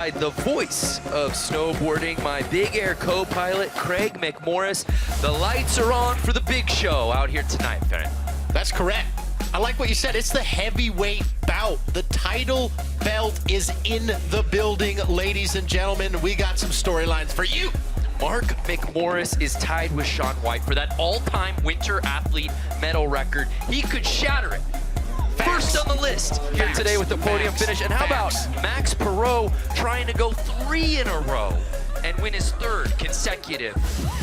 The voice of snowboarding, my big air co-pilot, Craig McMorris. The lights are on for the big show out here tonight, Parrot. That's correct. I like what you said. It's the heavyweight bout. The title belt is in the building, ladies and gentlemen. We got some storylines for you. Mark McMorris is tied with Shaun White for that all-time winter athlete medal record. He could shatter it. First on the list here today with the podium finish. And how about Max Parrot trying to go 3 in a row and win his 3rd consecutive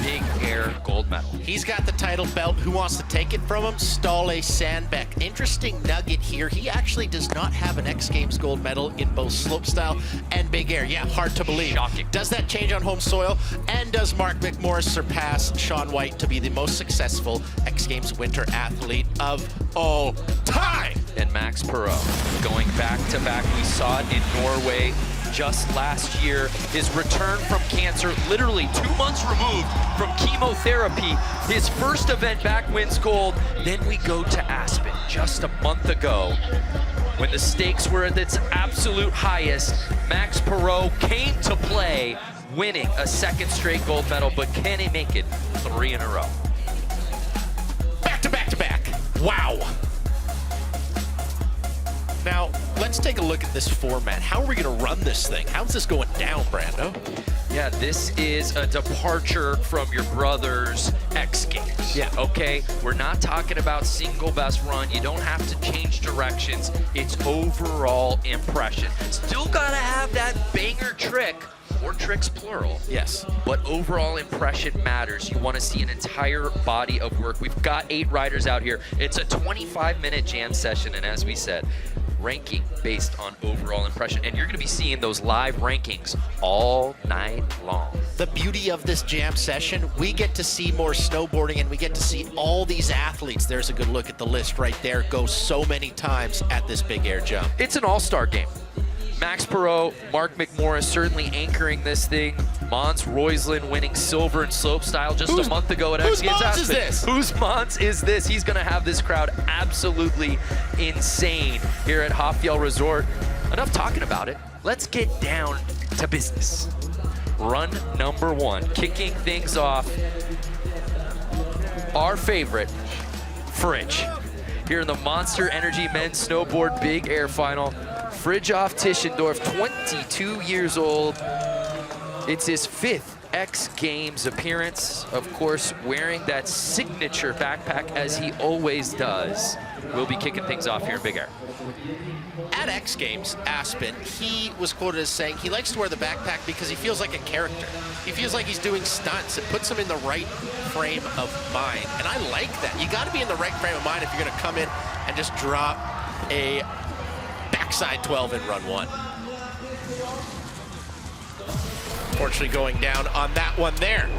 big air gold medal? He's got the title belt. Who wants to take it from him? Ståle Sandbeck. Interesting nugget here. He actually does not have an X Games gold medal in both slopestyle and big air. Yeah, hard to believe. Shocking. Does that change on home soil? And does Mark McMorris surpass Shaun White to be the most successful X Games winter athlete of all time? And Max Parrot going back-to-back. We saw it in Norway just last year. His return from cancer, literally 2 months removed from chemotherapy. His first event back wins gold. Then we go to Aspen just a month ago. When the stakes were at its absolute highest, Max Parrot came to play, winning a 2nd straight gold medal, but can he make it 3 in a row? Back to back to back. Wow. Now, let's take a look at this format. How are we going to run this thing? How's this going down, Brando? Yeah, this is a departure from your brother's X Games. Yeah. Okay, we're not talking about single best run. You don't have to change directions. It's overall impression. Still gotta have that banger trick, or tricks plural. Yes. But overall impression matters. You want to see an entire body of work. We've got 8 riders out here. It's a 25-minute jam session, and as we said, ranking based on overall impression. And you're going to be seeing those live rankings all night long. The beauty of this jam session, we get to see more snowboarding and we get to see all these athletes. There's a good look at the list right there. Go so many times at this big air jump. It's an all-star game. Max Parrot, Mark McMorris certainly anchoring this thing. Mons Roislin winning silver in slopestyle just a month ago at X Games Aspen. Whose Mons is this? Whose Mons is this? He's going to have this crowd absolutely insane here at Hafjell Resort. Enough talking about it. Let's get down to business. Run number 1, kicking things off. Our favorite, Fridge. Here in the Monster Energy Men's Snowboard Big Air Final. Fridtjof Tischendorf, 22 years old. It's his 5th X Games appearance. Of course, wearing that signature backpack as he always does. We'll be kicking things off here in Big Air. At X Games Aspen, he was quoted as saying he likes to wear the backpack because he feels like a character. He feels like he's doing stunts. It puts him in the right frame of mind. And I like that. You got to be in the right frame of mind if you're going to come in and just drop a backside 12 in run 1. Fortunately going down on that one there.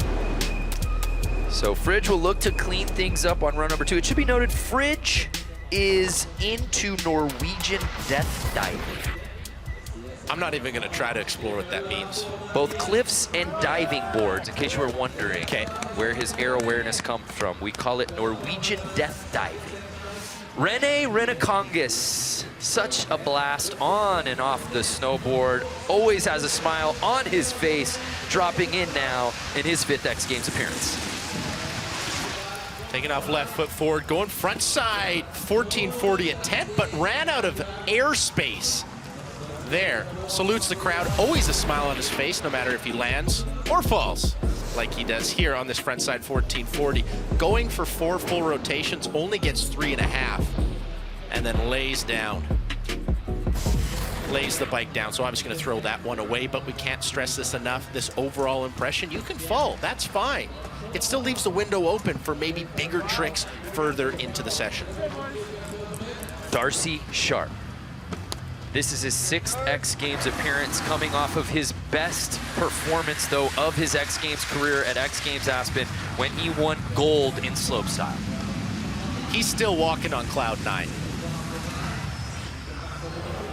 So Fridge will look to clean things up on run number 2. It should be noted Fridge is into Norwegian death diving. I'm not even going to try to explore what that means. Both cliffs and diving boards, in case you were wondering where his air awareness comes from. We call it Norwegian death diving. Rene Renekongas, such a blast on and off the snowboard. Always has a smile on his face, dropping in now in his 5th X Games appearance. Taking off left foot forward, going front side, 1440 attempt, but ran out of airspace there. Salutes the crowd, always a smile on his face, no matter if he lands or falls, like he does here on this front side 1440. Going for 4 full rotations, only gets 3.5, and then lays down. Lays the bike down, so I'm just going to throw that one away, but we can't stress this enough. This overall impression, you can fall, that's fine. It still leaves the window open for maybe bigger tricks further into the session. Darcy Sharp. This is his 6th X Games appearance, coming off of his best performance, though, of his X Games career at X Games Aspen when he won gold in slopestyle. He's still walking on cloud 9.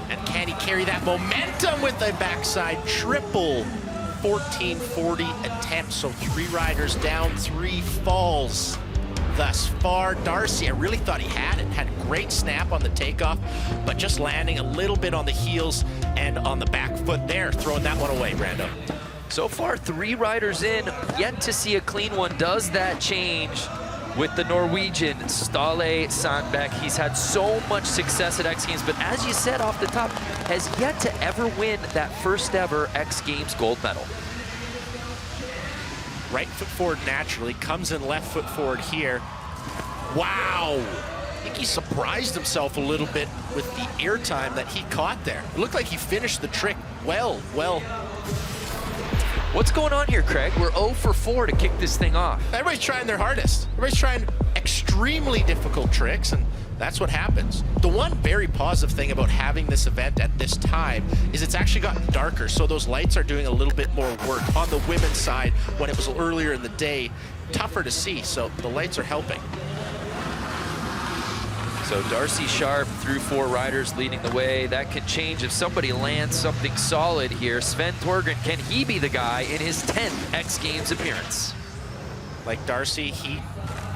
And can he carry that momentum with a backside triple 1440 attempt? So 3 riders down, 3 falls thus far. Darcy, I really thought he had it. Had a great snap on the takeoff, but just landing a little bit on the heels and on the back foot there, throwing that one away, Brando. So far, 3 riders in, yet to see a clean one. Does that change with the Norwegian Ståle Sandbeck? He's had so much success at X Games, but as you said off the top, has yet to ever win that first ever X Games gold medal. Right foot forward naturally, comes in left foot forward here. Wow! I think he surprised himself a little bit with the airtime that he caught there. It looked like he finished the trick well. What's going on here, Craig? We're 0 for 4 to kick this thing off. Everybody's trying their hardest. Everybody's trying extremely difficult tricks, and that's what happens. The one very positive thing about having this event at this time is it's actually gotten darker, so those lights are doing a little bit more work. On the women's side, when it was earlier in the day, tougher to see, so the lights are helping. So Darcy Sharp through 4 riders leading the way. That can change if somebody lands something solid here. Sven Torgren, can he be the guy in his 10th X Games appearance? Like Darcy, he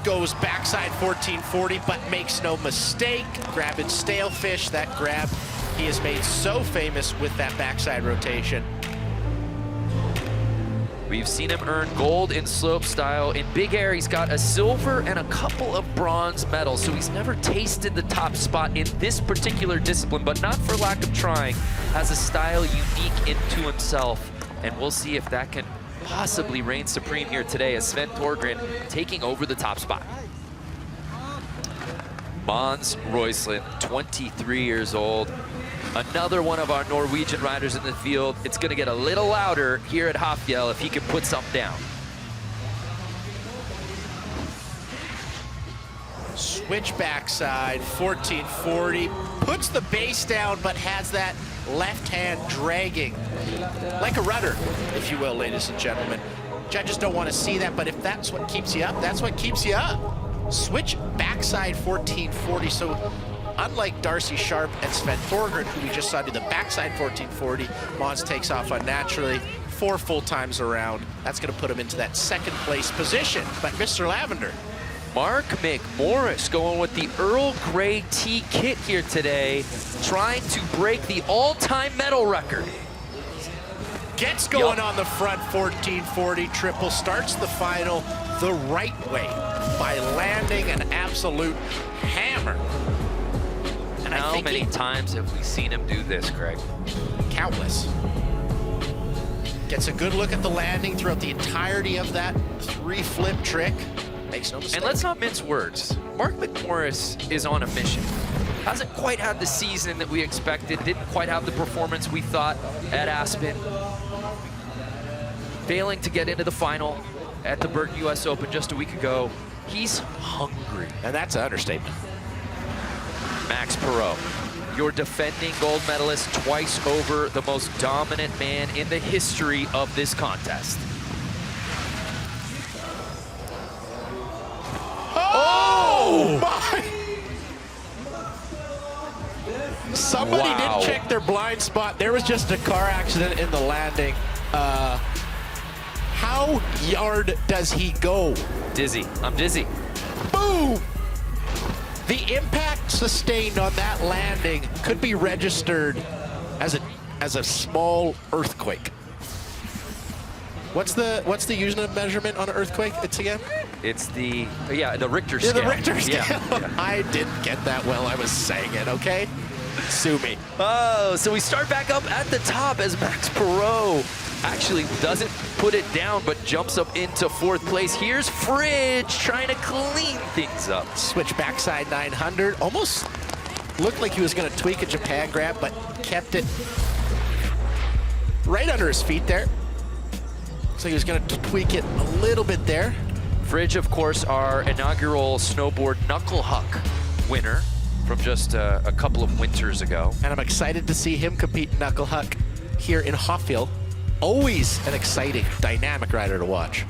goes backside 1440, but makes no mistake. Grabbing stale fish, that grab he has made so famous with that backside rotation. We've seen him earn gold in slopestyle. In big air, he's got a silver and a couple of bronze medals, so he's never tasted the top spot in this particular discipline, but not for lack of trying. Has a style unique into himself, and we'll see if that can possibly reign supreme here today as Sven Torgren taking over the top spot. Mons Roysland, 23 years old. Another one of our Norwegian riders in the field. It's going to get a little louder here at Hafjell if he can put something down. Switch backside, 1440. Puts the base down, but has that left hand dragging. Like a rudder, if you will, ladies and gentlemen. Judges don't want to see that, but if that's what keeps you up, that's what keeps you up. Switch backside 1440. So unlike Darcy Sharp and Sven Torgren, who we just saw do the backside 1440, Mons takes off unnaturally 4 full times around. That's going to put him into that second place position. But Mr. Lavender. Mark McMorris going with the Earl Grey T kit here today, trying to break the all-time medal record. Gets going on the front 1440 triple, starts the final the right way by landing an absolute hammer. And how many times have we seen him do this, Craig? Countless. Gets a good look at the landing throughout the entirety of that 3-flip trick. Makes no mistake. And let's not mince words. Mark McMorris is on a mission. Hasn't quite had the season that we expected, didn't quite have the performance we thought at Aspen. Failing to get into the final at the Burton US Open just a week ago. He's hungry. And that's an understatement. Max Parrot, your defending gold medalist twice over, the most dominant man in the history of this contest. Oh my! Somebody didn't check their blind spot. There was just a car accident in the landing. How yard does he go? Dizzy. I'm dizzy. Boom! The impact sustained on that landing could be registered as a small earthquake. What's the unit measurement on an earthquake? It's the Richter scale. Yeah, the Richter scale. Yeah. I didn't get that well. I was saying it, okay? Sue me. Oh, so we start back up at the top as Max Parrot actually doesn't put it down, but jumps up into 4th place. Here's Fridge trying to clean things up. Switch backside 900. Almost looked like he was going to tweak a Japan grab, but kept it right under his feet there. So he was going to tweak it a little bit there. Fridge, of course, our inaugural snowboard knuckle huck winner from just a couple of winters ago. And I'm excited to see him compete knuckle huck here in Hafjell. Always an exciting, dynamic rider to watch.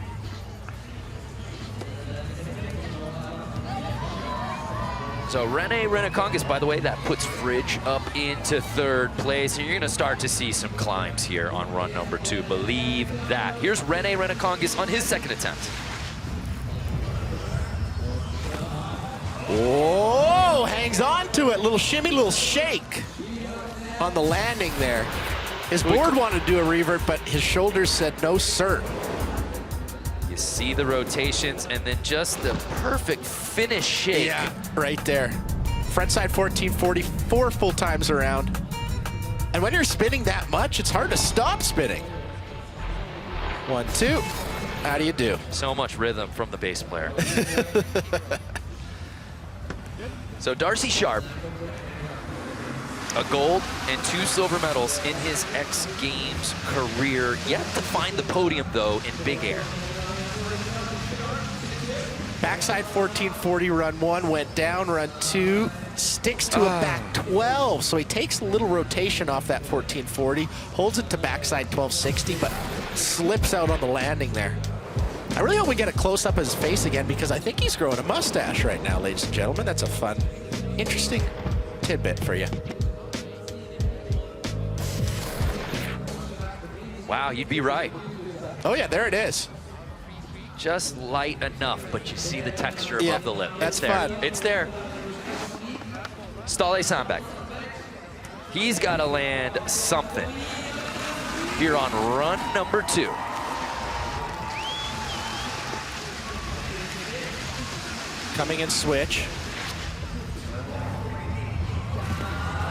So Rene Renekongis, by the way, that puts Fridge up into 3rd place. And you're going to start to see some climbs here on run number 2. Believe that. Here's Rene Renekongis on his 2nd attempt. Whoa, hangs on to it. Little shimmy, little shake on the landing there. His board wanted to do a revert, but his shoulders said no, sir. You see the rotations and then just the perfect finish shake. Yeah, right there. Frontside 1440, 4 full times around. And when you're spinning that much, it's hard to stop spinning. 1, 2. How do you do? So much rhythm from the bass player. So Darcy Sharp, a gold and 2 silver medals in his X Games career. Yet to find the podium, though, in big air. Backside 1440, run 1, went down, run 2, sticks to a back 12. So he takes a little rotation off that 1440, holds it to backside 1260, but slips out on the landing there. I really hope we get a close-up of his face again, because I think he's growing a mustache right now, ladies and gentlemen. That's a fun, interesting tidbit for you. Wow, you'd be right. Oh yeah, there it is. Just light enough, but you see the texture above the lip. That's it's there. fun. It's there. Ståle Sandberg. He's got to land something here on run number 2. Coming in switch.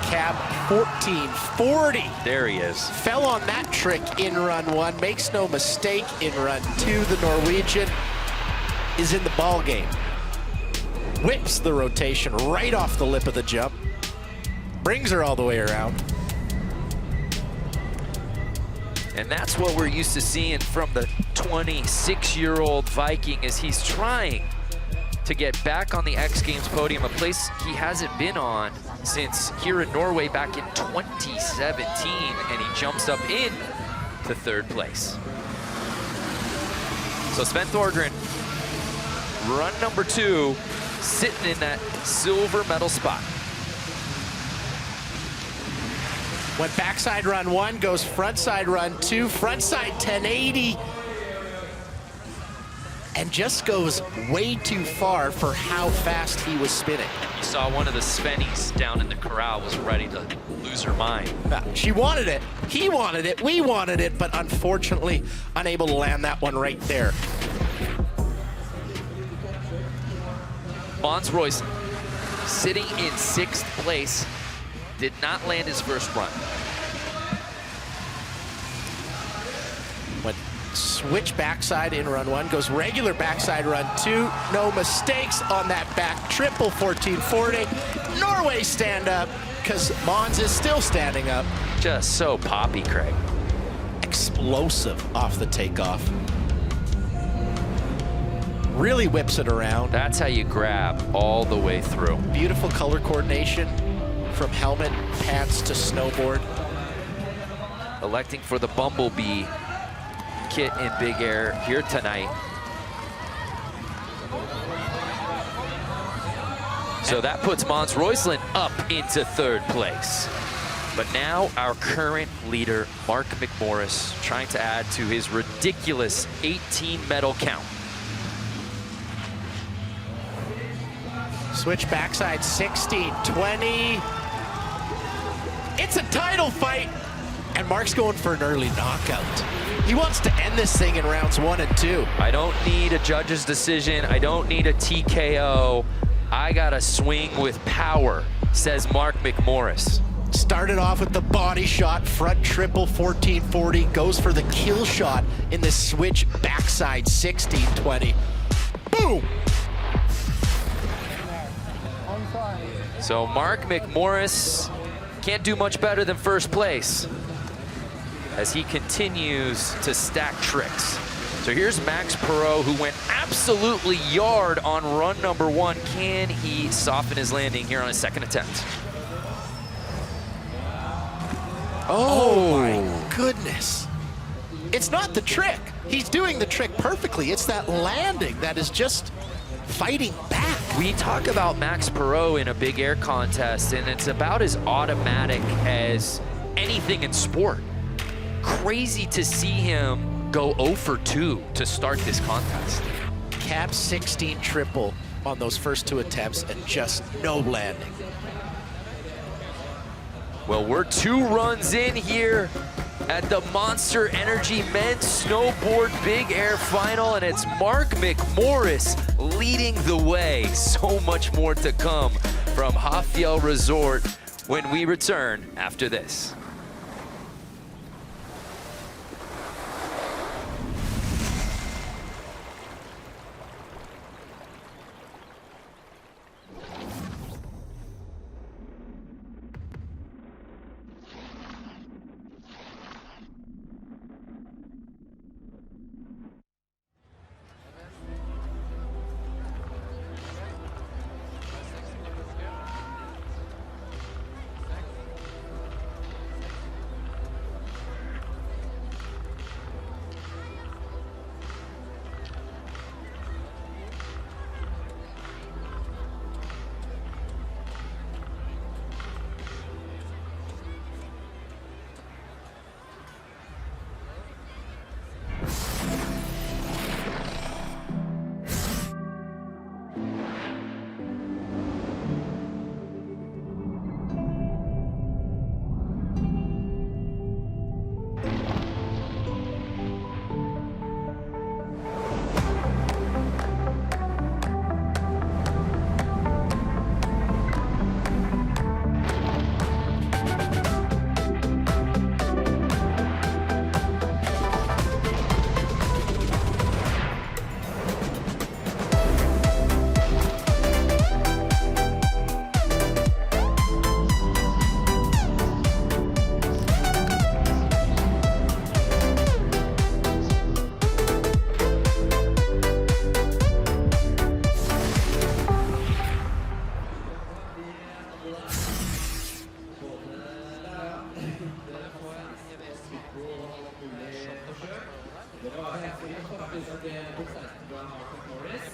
Cab 1440. There he is. Fell on that trick in run 1. Makes no mistake in run 2. The Norwegian is in the ball game. Whips the rotation right off the lip of the jump. Brings her all the way around. And that's what we're used to seeing from the 26-year-old Viking, as he's trying to get back on the X Games podium, a place he hasn't been on since here in Norway back in 2017, and he jumps up in to 3rd place. So Sven Thorgren, run number 2, sitting in that silver medal spot. Went backside run 1, goes frontside run 2, frontside 1080, and just goes way too far for how fast he was spinning. You saw one of the Svennies down in the corral was ready to lose her mind. She wanted it, he wanted it, we wanted it, but unfortunately unable to land that one right there. Mons Royce sitting in 6th place, did not land his first run. Went switch backside in run 1, goes regular backside run 2, no mistakes on that back triple 1440. Norway stand up, because Mons is still standing up. Just so poppy, Craig. Explosive off the takeoff. Really whips it around. That's how you grab all the way through. Beautiful color coordination from helmet, pants to snowboard. Electing for the Bumblebee kit in big air here tonight. So that puts Mons Royceland up into 3rd place. But now our current leader, Mark McMorris, trying to add to his ridiculous 18 medal count. Switch backside 16, 20. It's a title fight, and Mark's going for an early knockout. He wants to end this thing in rounds 1 and 2. I don't need a judge's decision. I don't need a TKO. I gotta swing with power, says Mark McMorris. Started off with the body shot, front triple 1440, goes for the kill shot in the switch backside 1620. Boom! So Mark McMorris can't do much better than 1st place as he continues to stack tricks. So here's Max Parrot, who went absolutely yard on run number 1. Can he soften his landing here on his 2nd attempt? Oh my goodness. It's not the trick. He's doing the trick perfectly. It's that landing that is just fighting back. We talk about Max Parrot in a big air contest, and it's about as automatic as anything in sport. Crazy to see him go 0 for 2 to start this contest. Cab 16 triple on those first 2 attempts and just no landing. Well, we're 2 runs in here at the Monster Energy Men's Snowboard Big Air Final, and it's Mark McMorris leading the way. So much more to come from Hafjell Resort when we return after this.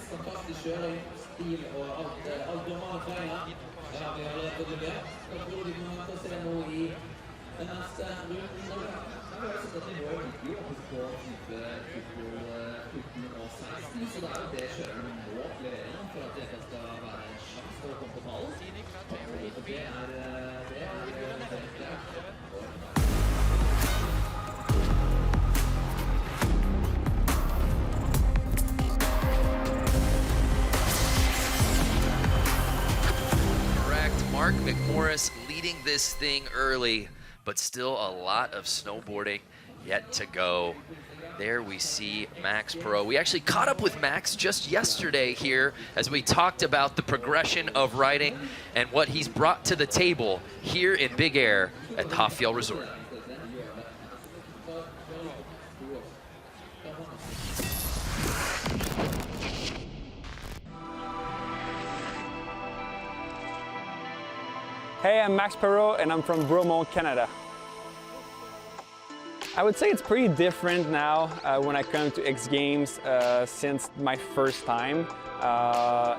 Fantastisk kjøring, stil og alt normalt veier. Det har vi allerede fått levert. Jeg tror vi kommer til å se noe i den neste runden. Jeg har sett at nivået ligger jo oppe på type 14 og 16, så det er jo det kjørerne må levere nå for at det skal være en sjans for å komme på ballen. Og det er klart. Mark McMorris leading this thing early, but still a lot of snowboarding yet to go. There we see Max Parrot. We actually caught up with Max just yesterday here as we talked about the progression of riding and what he's brought to the table here in Big Air at the Hafjell Resort. Hey, I'm Max Parrot and I'm from Bromont, Canada. I would say it's pretty different now when I come to X Games since my first time.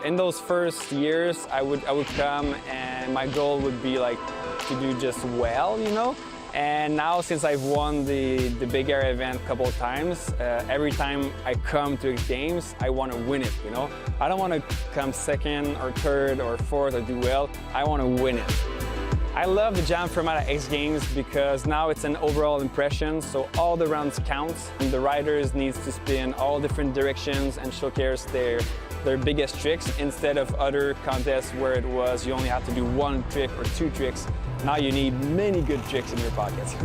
In those first years, I would come and my goal would be like to do just well, you know. And now since I've won the Big Air event a couple of times, every time I come to X Games, I want to win it, you know. I don't want to come second or third or fourth or do well. I want to win it. I love the jam format at X Games because now it's an overall impression, so all the rounds count. And the riders need to spin all different directions and showcase their biggest tricks instead of other contests where it was you only have to do one trick or two tricks. Now you need many good tricks in your pockets.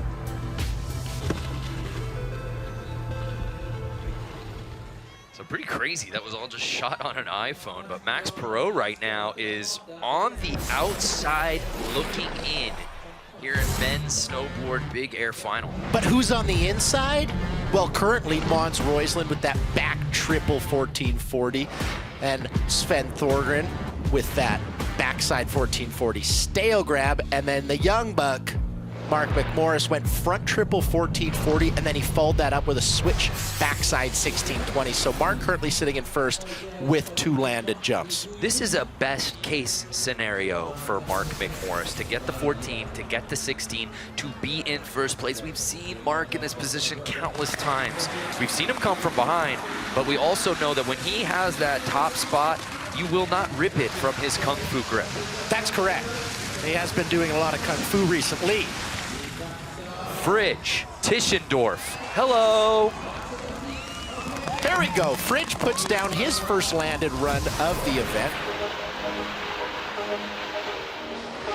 So pretty crazy. That was all just shot on an iPhone, but Max Parrot right now is on the outside looking in here in men's snowboard Big Air Final. But who's on the inside? Well, currently Mons Roysland with that back triple 1440 and Sven Thorgren with that backside 1440 stale grab, and then the young buck Mark McMorris went front triple 1440 and then he followed that up with a switch backside 1620. So Mark currently sitting in first with 2 landed jumps. This is a best case scenario for Mark McMorris to get the 14, to get the 16, to be in first place. We've seen Mark in this position countless times. We've seen him come from behind, but we also know that when he has that top spot, you will not rip it from his Kung Fu grip. That's correct. He has been doing a lot of Kung Fu recently. Fridge, Tischendorf, hello. There we go. Fridge puts down his first landed run of the event.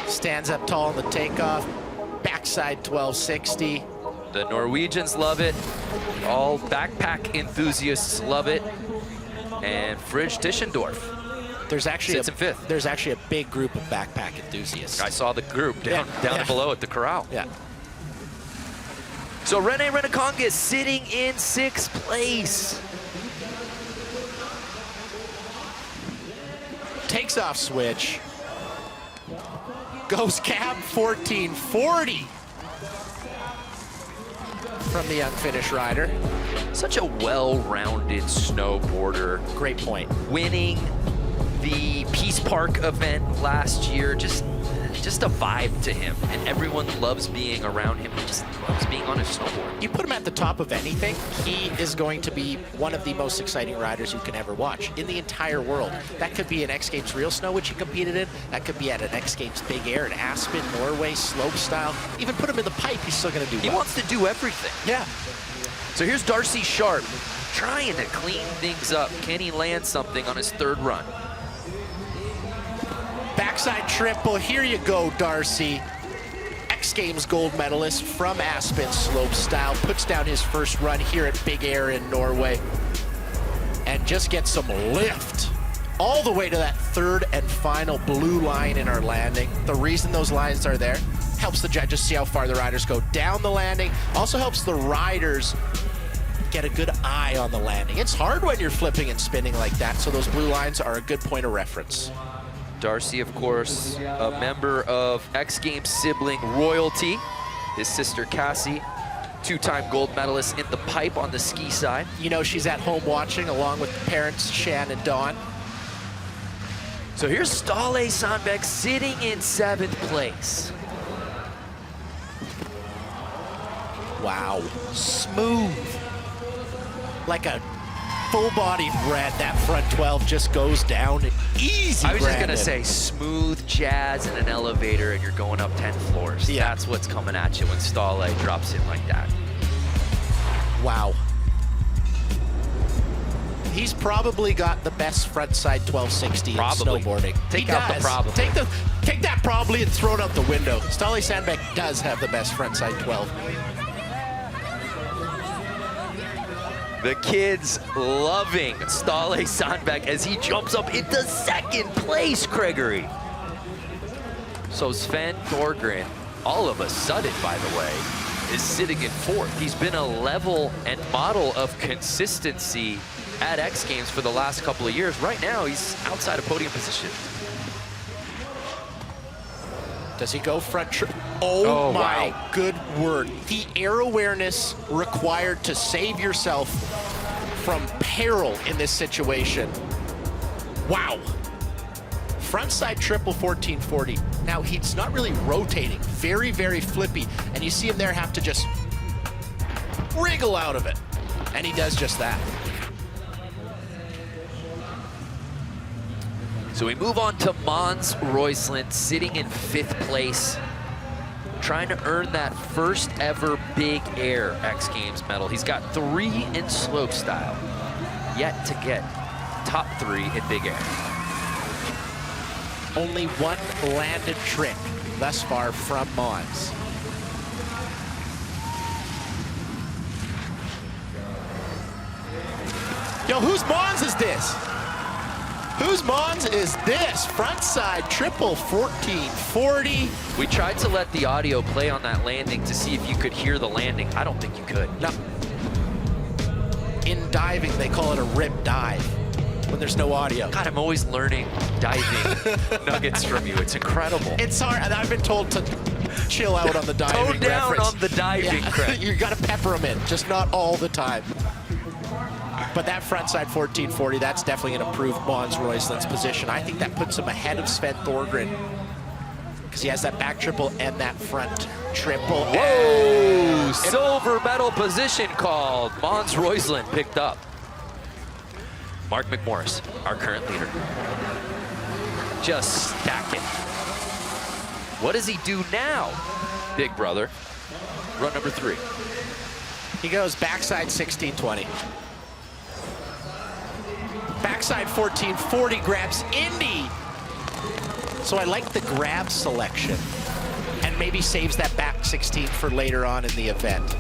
Stands up tall on the takeoff. Backside 1260. The Norwegians love it. All backpack enthusiasts love it. And Fridge Tischendorf There's actually sits in fifth. There's actually a big group of backpack enthusiasts. I saw the group down below at the corral. Yeah. So Rene Renekonga sitting in 6th place. Takes off switch. Goes cab 1440 from the unfinished rider. Such a well-rounded snowboarder. Great point. Winning the Peace Park event last year, just a vibe to him, and everyone loves being around him. He just loves being on his snowboard. You put him at the top of anything, he is going to be one of the most exciting riders you can ever watch in the entire world. That could be an X Games Real Snow, which he competed in. That could be at an X Games Big Air in Aspen, Norway, slopestyle. Even put him in the pipe, he's still going to do He well. wants to do everything. Yeah. So here's Darcy Sharp trying to clean things up. Can he land something on his 3rd run? Backside triple, here you go, Darcy. X Games gold medalist from Aspen slopestyle, puts down his first run here at Big Air in Norway, and just gets some lift all the way to that 3rd and final blue line in our landing. The reason those lines are there helps the judges see how far the riders go down the landing, also helps the riders get a good eye on the landing. It's hard when you're flipping and spinning like that, so those blue lines are a good point of reference. Darcy, of course, a member of X Games sibling royalty. His sister Cassie, 2-time gold medalist in the pipe on the ski side. You know she's at home watching along with the parents, Shan and Dawn. So here's Ståle Sandbeck sitting in 7th place. Wow, smooth. Like a full-bodied red, that front 12 just goes down easy. I was just Brandon. gonna say smooth jazz in an elevator and you're going up 10 floors. Yeah. That's what's coming at you when Ståle drops in like that. Wow. He's probably got the best frontside 1260 Probably. in snowboarding. Take He out the does. probably. Take that probably and throw it out the window. Ståle Sandbeck does have the best frontside 12. The kids loving Ståle Sandbeck as he jumps up into 2nd place, Gregory. So Sven Thorgren, all of a sudden, by the way, is sitting in 4th. He's been a level and model of consistency at X Games for the last couple of years. Right now, he's outside of podium position. Does he go front trip? Oh my wow. good word. The air awareness required to save yourself from peril in this situation. Wow. Frontside triple 1440. Now he's not really rotating. Very, very flippy. And you see him there have to just wriggle out of it. And he does just that. So we move on to Mons Roysland, sitting in 5th place, trying to earn that first ever Big Air X Games medal. He's got 3 in slopestyle, yet to get top 3 in Big Air. Only 1 landed trick thus far from Mons. Yo, whose Mons is this? Whose Mons is this? Frontside triple 1440. We tried to let the audio play on that landing to see if you could hear the landing. I don't think you could. No. In diving, they call it a rip dive when there's no audio. God, I'm always learning diving nuggets from you. It's incredible. It's hard. I've been told to chill out on the diving Tone down reference. on the diving, Craig. You got to pepper them in, just not all the time. But that frontside 1440, that's definitely going to improve Mons Roysland's position. I think that puts him ahead of Sven Thorgren because he has that back triple and that front triple. Whoa! Silver medal position called. Mons Roysland picked up. Mark McMorris, our current leader. Just stacking. What does he do now, big brother? Run number 3. He goes backside 1620. Backside 1440, grabs Indy. So I like the grab selection and maybe saves that back 16 for later on in the event.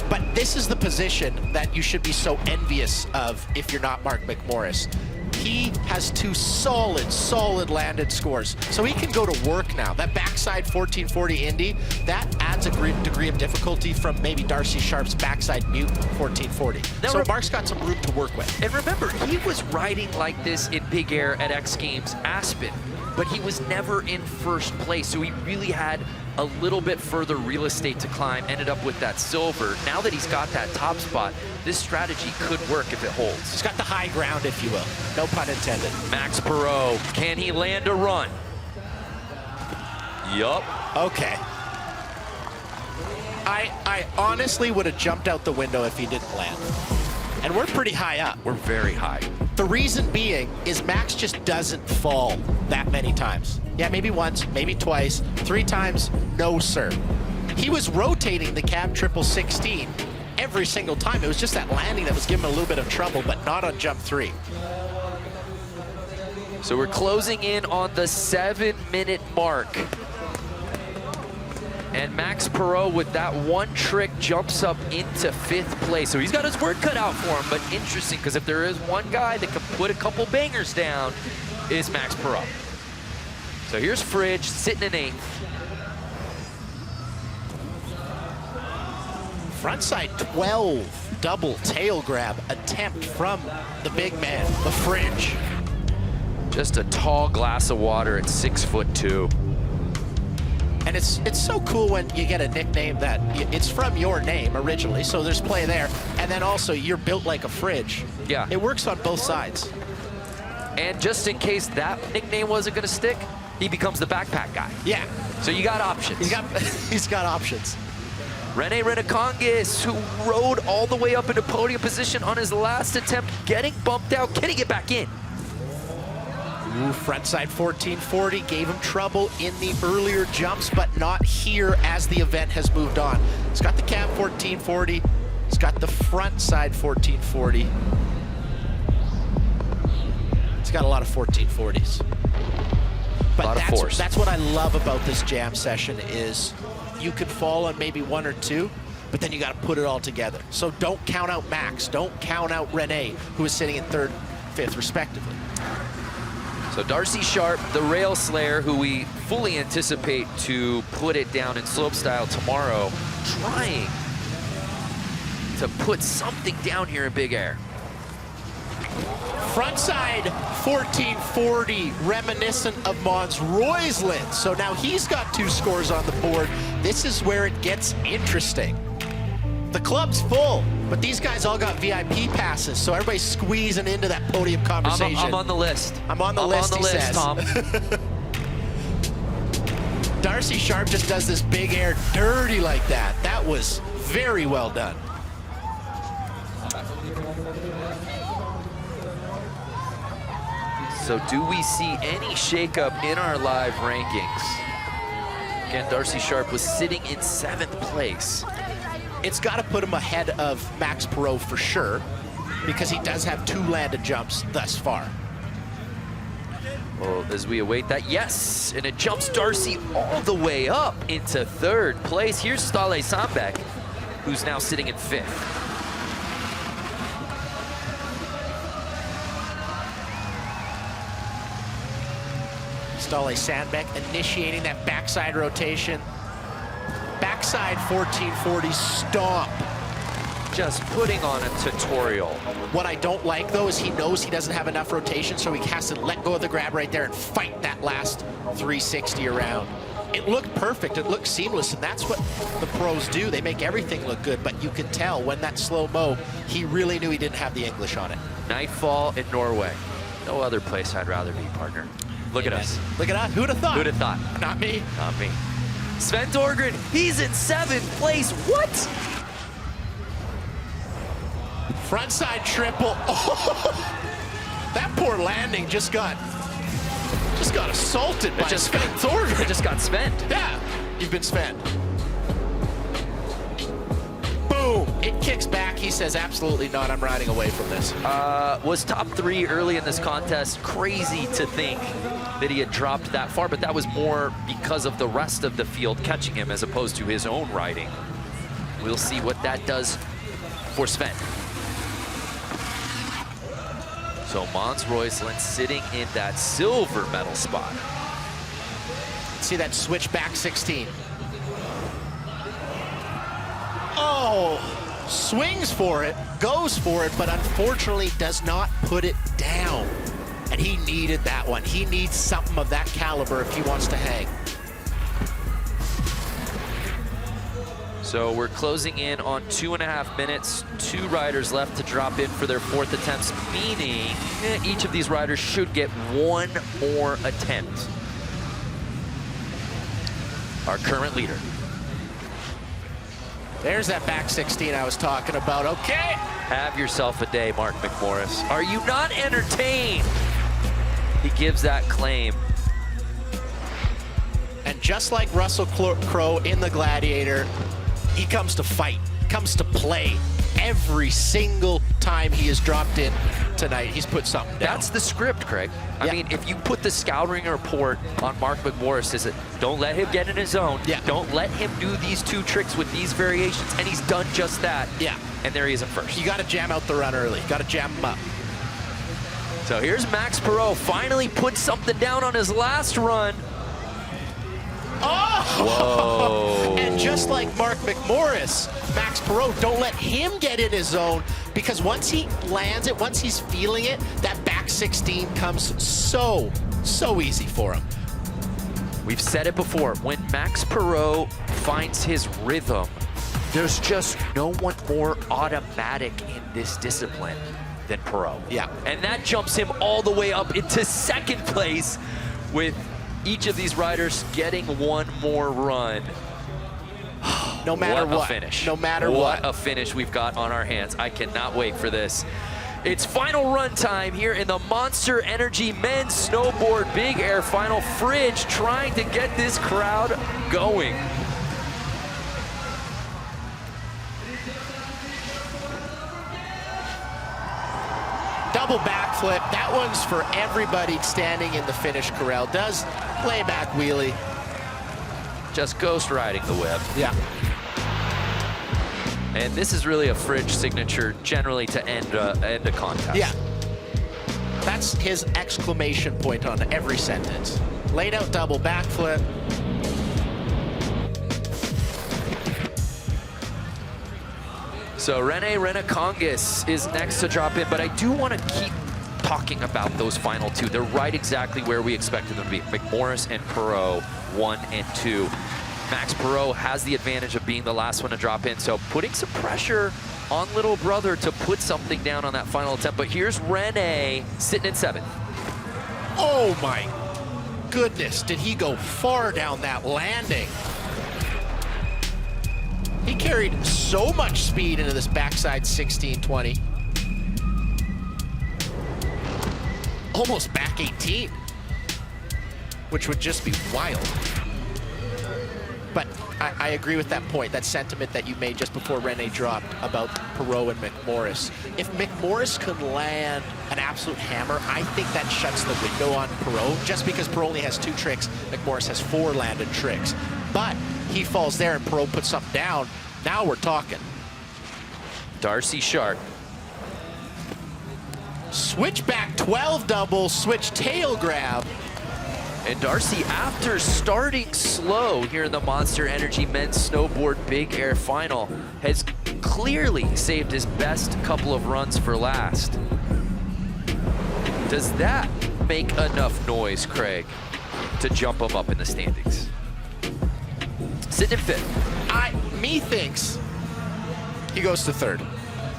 But this is the position that you should be so envious of if you're not Mark McMorris. He has 2 solid landed scores. So he can go to work now. That backside 1440 Indy, that adds a great degree of difficulty from maybe Darcy Sharp's backside mute 1440. Now so Mark's got some room to work with. And remember, he was riding like this in Big Air at X Games Aspen, but he was never in first place, so he really had a little bit further real estate to climb, ended up with that silver. Now that he's got that top spot, this strategy could work if it holds. He's got the high ground, if you will. No pun intended. Max Parrot, can he land a run? Yup. Okay. I honestly would have jumped out the window if he didn't land. And we're pretty high up. We're very high. The reason being is Max just doesn't fall that many times. Yeah, maybe once, maybe twice, 3 times, no sir. He was rotating the cab 1616 every single time. It was just that landing that was giving him a little bit of trouble, but not on jump 3. So we're closing in on the 7-minute mark. And Max Parrot with that one trick jumps up into 5th place. So he's got his work cut out for him, but interesting, because if there is one guy that can put a couple bangers down, is Max Parrot. So here's Fridge sitting in 8th. Frontside 12 double tail grab attempt from the big man, the Fridge. Just a tall glass of water at 6'2". And it's so cool when you get a nickname that it's from your name originally, so there's play there. And then also, you're built like a fridge. Yeah. It works on both sides. And just in case that nickname wasn't gonna stick, he becomes the backpack guy. Yeah. So you got options. He's got options. Rene Renekongis, who rode all the way up into podium position on his last attempt, getting bumped out. Can he get back in? Ooh, frontside 1440 gave him trouble in the earlier jumps, but not here as the event has moved on. He's got the cab 1440. He's got the frontside 1440. He's got a lot of 1440s. But that's what I love about this jam session is you could fall on maybe 1 or 2, but then you got to put it all together. So don't count out Max. Don't count out Rene, who is sitting in 3rd, 5th, respectively. So Darcy Sharp, the rail slayer, who we fully anticipate to put it down in slopestyle tomorrow, trying to put something down here in Big Air. Frontside 1440, reminiscent of Mons Roisland. So now he's got 2 scores on the board. This is where it gets interesting. The club's full, but these guys all got VIP passes, so everybody's squeezing into that podium conversation. I'm on the list. I'm on the list, he says. Tom. Darcy Sharp just does this big air dirty like that. That was very well done. So do we see any shakeup in our live rankings? Again, Darcy Sharp was sitting in 7th place. It's got to put him ahead of Max Parrot for sure, because he does have 2 landed jumps thus far. Well, as we await that, yes, and it jumps Darcy all the way up into 3rd place. Here's Stale Sandbeck, who's now sitting in 5th. Stale Sandbeck initiating that backside rotation. Backside 1440 stomp. Just putting on a tutorial. What I don't like, though, is he knows he doesn't have enough rotation, so he has to let go of the grab right there and fight that last 360 around. It looked perfect, it looked seamless, and that's what the pros do. They make everything look good, but you can tell when that slow-mo, he really knew he didn't have the English on it. Nightfall in Norway. No other place I'd rather be, partner. Look at us. Look at us. Who'd have thought? Who'd have thought? Not me. Not me. Sven Dorgren, he's in 7th place. What? Frontside triple. Oh. That poor landing just got assaulted by just Sven Thorgren. It just got spent. Yeah, you've been spent. Boom! It kicks back. He says, absolutely not. I'm riding away from this. Was top 3 early in this contest. Crazy to think that he had dropped that far, but that was more because of the rest of the field catching him as opposed to his own riding. We'll see what that does for Sven. So Mons Roysland sitting in that silver medal spot. See that switch back 16. Oh, swings for it, goes for it, but unfortunately does not put it down. And he needed that one. He needs something of that caliber if he wants to hang. So we're closing in on 2.5 minutes. 2 riders left to drop in for their 4th attempts, meaning each of these riders should get 1 more attempt. Our current leader. There's that back 16 I was talking about. Okay. Have yourself a day, Mark McMorris. Are you not entertained? He gives that claim. And just like Russell Crowe in The Gladiator, he comes to fight, comes to play. Every single time he is dropped in tonight, he's put something down. That's the script, Craig. I mean, if you put the scouting report on Mark McMorris, is it don't let him get in his zone. Yeah. Don't let him do these 2 tricks with these variations. And he's done just that. Yeah. And there he is at first. You got to jam out the run early. Got to jam him up. So here's Max Parrot finally put something down on his last run. Oh! Whoa. And just like Mark McMorris, Max Parrot, don't let him get in his zone, because once he lands it, once he's feeling it, that back 16 comes so easy for him. We've said it before, when Max Parrot finds his rhythm, there's just no one more automatic in this discipline than Parrot. Yeah. And that jumps him all the way up into 2nd place, with each of these riders getting 1 more run. No matter what. A finish. No matter what. What a finish we've got on our hands. I cannot wait for this. It's final run time here in the Monster Energy Men's Snowboard Big Air Final. Fridge trying to get this crowd going. Double backflip. That one's for everybody standing in the finish corral. Does layback wheelie. Just ghost riding the whip. Yeah. And this is really a Fridge signature generally to end a contest. Yeah. That's his exclamation point on every sentence. Laid out double backflip. So Rene Renacongas is next to drop in, but I do want to keep talking about those final 2. They're right exactly where we expected them to be. McMorris and Parrot, 1 and 2. Max Parrot has the advantage of being the last one to drop in, so putting some pressure on little brother to put something down on that final attempt. But here's Rene sitting in 7th. Oh my goodness, did he go far down that landing? He carried so much speed into this backside 1620. Almost back 18, which would just be wild. But I agree with that point, that sentiment that you made just before Rene dropped about Parrot and McMorris. If McMorris could land an absolute hammer, I think that shuts the window on Parrot. Just because Parrot only has 2 tricks, McMorris has 4 landed tricks. But he falls there and Parrot puts something down. Now we're talking. Darcy Sharp. Switch back 12 double, switch tail grab. And Darcy, after starting slow here in the Monster Energy Men's Snowboard Big Air Final, has clearly saved his best couple of runs for last. Does that make enough noise, Craig, to jump him up in the standings? Sitting in 5th. Me thinks he goes to 3rd.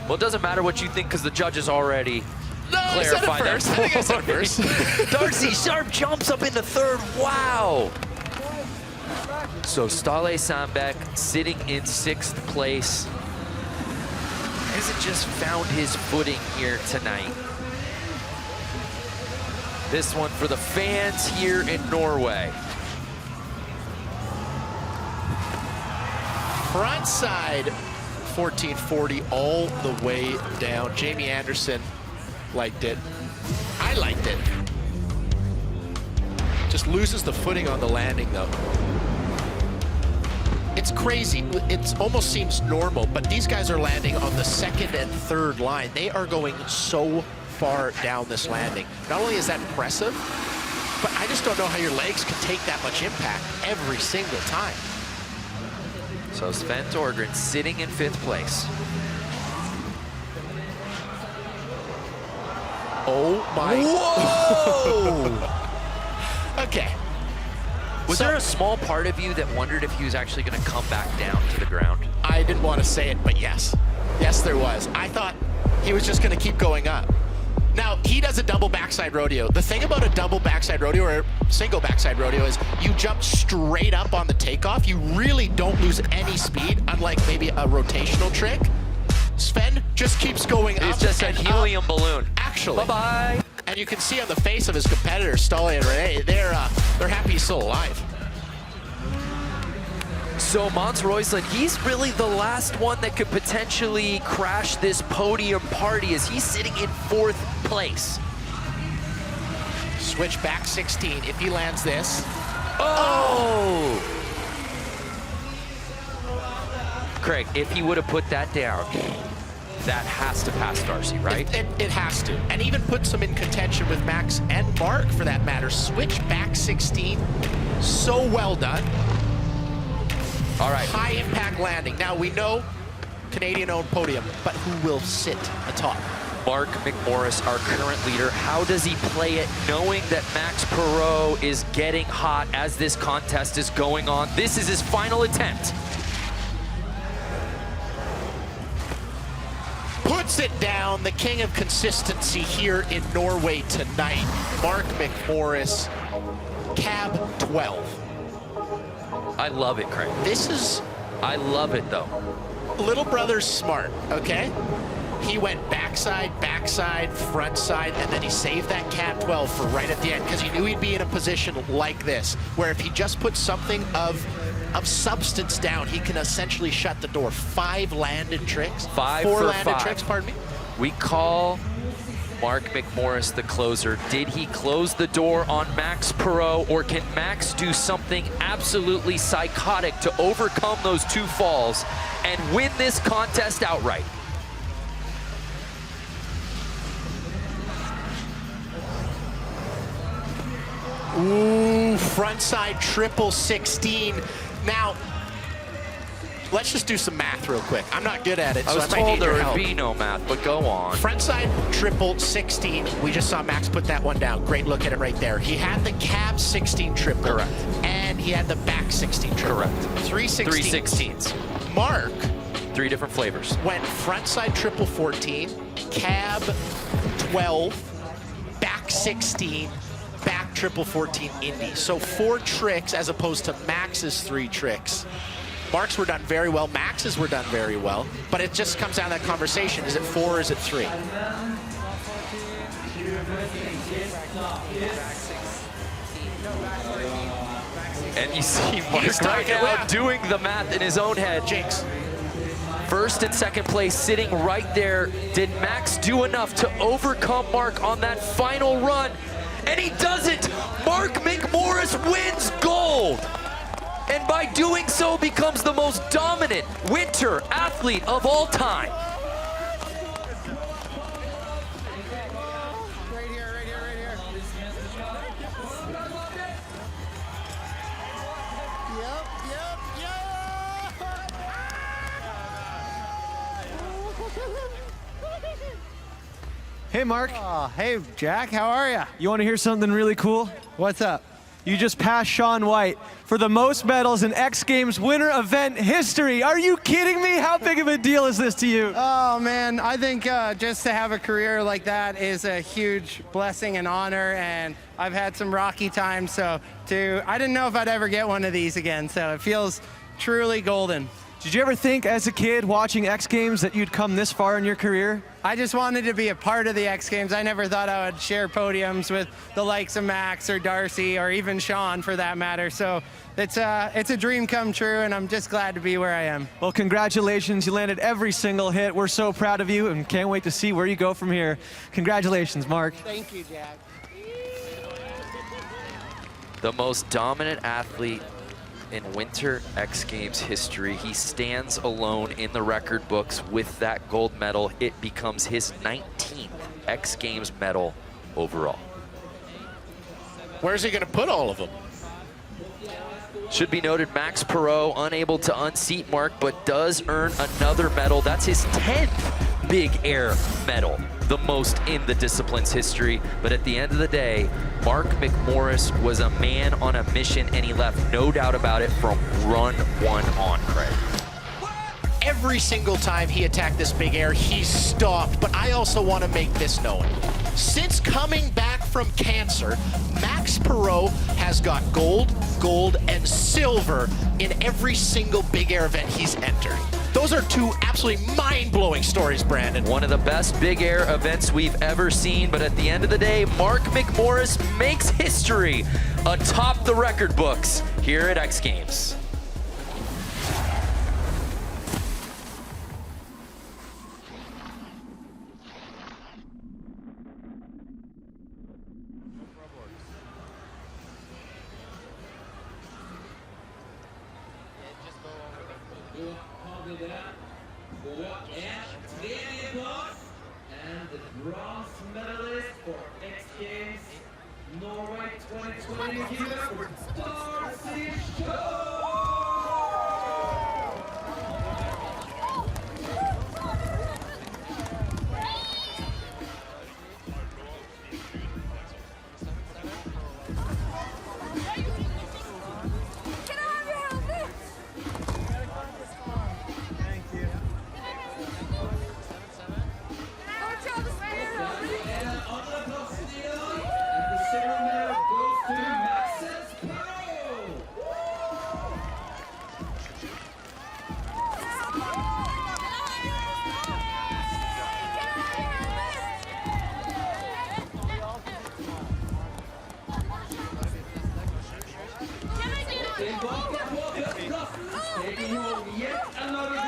Well, it doesn't matter what you think because the judges already clarified that. I think I said it first. Darcy Sharp jumps up into 3rd. Wow. So Stale Sandbeck sitting in 6th place. Hasn't just found his footing here tonight. This one for the fans here in Norway. Frontside 1440 all the way down. Jamie Anderson liked it. I liked it. Just loses the footing on the landing though. It's crazy. It almost seems normal, but these guys are landing on the second and third line. They are going so far down this landing. Not only is that impressive, but I just don't know how your legs can take that much impact every single time. So Sven Torgren sitting in 5th place. Oh my. Whoa! Okay. Was there a small part of you that wondered if he was actually going to come back down to the ground? I didn't want to say it, but yes. Yes, there was. I thought he was just going to keep going up. Now, he does a double backside rodeo. The thing about a double backside rodeo or a single backside rodeo is you jump straight up on the takeoff. You really don't lose any speed, unlike maybe a rotational trick. Sven just keeps going up. It's just a helium balloon. Actually. Bye-bye. And you can see on the face of his competitors, Ståle and Rene, they're happy he's still alive. So Mons Roysland, he's really the last one that could potentially crash this podium party as he's sitting in 4th place. Switch back 16 if he lands this. Oh! Craig, if he would have put that down, that has to pass Darcy, right? It has to. And even puts him in contention with Max and Mark, for that matter. Switch back 16. So well done. All right. High impact landing. Now we know Canadian-owned podium, but who will sit atop? Mark McMorris, our current leader. How does he play it knowing that Max Parrot is getting hot as this contest is going on? This is his final attempt. Puts it down, the king of consistency here in Norway tonight. Mark McMorris, cab 12. I love it, Craig. This is... I love it, though. Little brother's smart, okay? He went backside, backside, front side, and then he saved that cab 12 for right at the end because he knew he'd be in a position like this, where if he just put something of substance down, he can essentially shut the door. 5 landed tricks. 5 4 for landed 5. tricks, pardon me. We call Mark McMorris the closer. Did he close the door on Max Parrot, or can Max do something absolutely psychotic to overcome those 2 falls and win this contest outright? Ooh, frontside triple 16. Now, let's just do some math real quick. I'm not good at it, I so was I might told need there your would help. be no math, but go on. Frontside triple 16. We just saw Max put that one down. Great look at it right there. He had the cab 16 triple. Correct. And he had the back 16 triple. Correct. 3 16s. 3/16s. Mark 3 different flavors. went frontside triple 14, cab 12, back 16, back triple 14 Indy. So 4 tricks as opposed to Max's 3 tricks. Mark's were done very well, Max's were done very well, but it just comes down to that conversation. Is it 4 or is it 3? And you see Mark He's stuck right it, now yeah. doing the math in his own head. Jinx. 1st and 2nd place sitting right there. Did Max do enough to overcome Mark on that final run? And he doesn't! Mark McMorris wins gold! And by doing so becomes the most dominant winter athlete of all time. Right here, right here, right here. Hey, Mark. Oh, hey, Jack, how are ya? You want to hear something really cool? What's up? You just passed Sean White for the most medals in X Games winter event history. Are you kidding me? How big of a deal is this to you? Oh, man, I think just to have a career like that is a huge blessing and honor, and I've had some rocky times, so I didn't know if I'd ever get one of these again, so it feels truly golden. Did you ever think as a kid watching X Games that you'd come this far in your career? I just wanted to be a part of the X Games. I never thought I would share podiums with the likes of Max or Darcy or even Sean for that matter. So it's a dream come true, and I'm just glad to be where I am. Well, congratulations. You landed every single hit. We're so proud of you and can't wait to see where you go from here. Congratulations, Mark. Thank you, Jack. The most dominant athlete in Winter X Games history. He stands alone in the record books with that gold medal. It becomes his 19th X Games medal overall. Where's he gonna put all of them? Should be noted, Max Parrot unable to unseat Mark, but does earn another medal. That's his 10th big air medal, the most in the discipline's history. But at the end of the day, Mark McMorris was a man on a mission, and he left no doubt about it from run one on, Craig. Every single time he attacked this big air, he stopped. But I also want to make this known. Since coming back from cancer, Max Parrot has got gold, and silver in every single big air event he's entered. Those are two absolutely mind-blowing stories, Brandon. One of the best big air events we've ever seen, but at the end of the day, Mark McMorris makes history atop the record books here at X Games. And the bronze medalist for X Games Norway 2022, Darcy Show! Taking home yet another